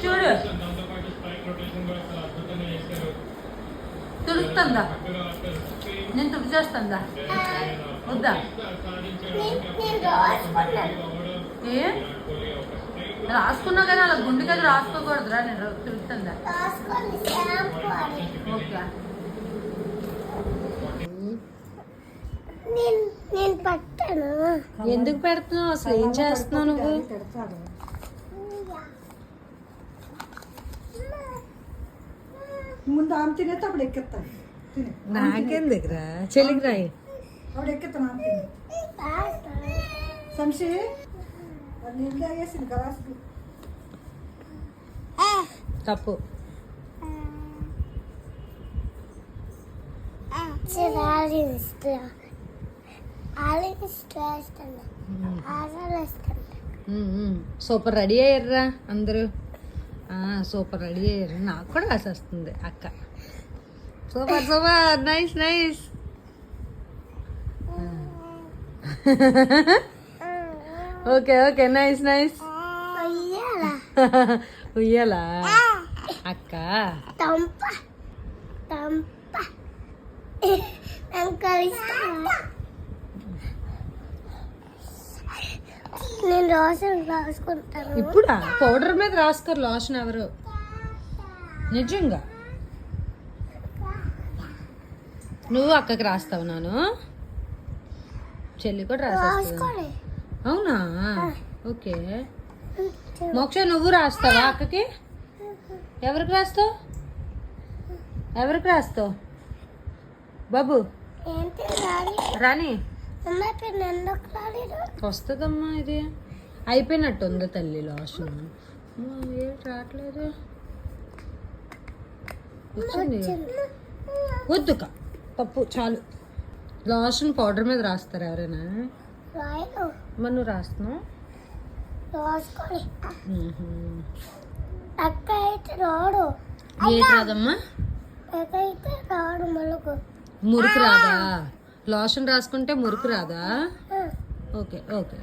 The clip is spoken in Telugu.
చూడు తుడుస్తుందా నేను తుడి చేస్తుందా వద్దా ఏ రాసుకున్నా కానీ అలా గుండెకి రాసుకోకూడదురా నేను తుడుస్తుందా ఓకే నేను పట్టాను. ఎందుకు పెడుతున్నావు అసలు ఏం చేస్తున్నావు నువ్వు ముందు ఆమె తినేస్తే అప్పుడు ఎక్కిస్తాను నాకేం దగ్గర చెల్లికి రాయి అప్పుడు ఎక్కిస్తాను ఆమె తిని సంశి నీళ్ళు తాగేసింది కలాసుకు తప్పు సూపర్ రెడీ అయ్యారా అందరూ సూపర్ రెడీ అయ్యారు నాకు కూడా రాసేస్తుంది అక్క super super nice nice okay okay nice nice ఉయ్యాలా అక్క నేను లోషన్ రాసుకుంటాను. ఇప్పుడా పౌడర్ మీద రాసుకోరు లోషన్ ఎవరు నిజంగా నువ్వు అక్కకి రాస్తావు నాను చెల్లి కూడా రాసేస్తా అవునా ఓకే మోక్ష నువ్వు రాస్తావా అక్కకి ఎవరికి రాస్తావు ఎవరికి రాస్తావు బాబు రాణి వస్తుందమ్మా ఇది అయిపోయినట్టు ఉంది తల్లి లోషన్ ఏ రావట్లేదు వచ్చింది వద్దుక పప్పు చాలు లోషన్ పౌడర్ మీద రాస్తారు ఎవరైనా మరి నువ్వు రాస్తున్నావు అక్క అయితే రాడు ఏది రాదమ్మా అయితే రాడు మళ్ళీ మురికి రాదా లోషన్ రాసుకుంటే మురికి రాదా ఓకే ఓకే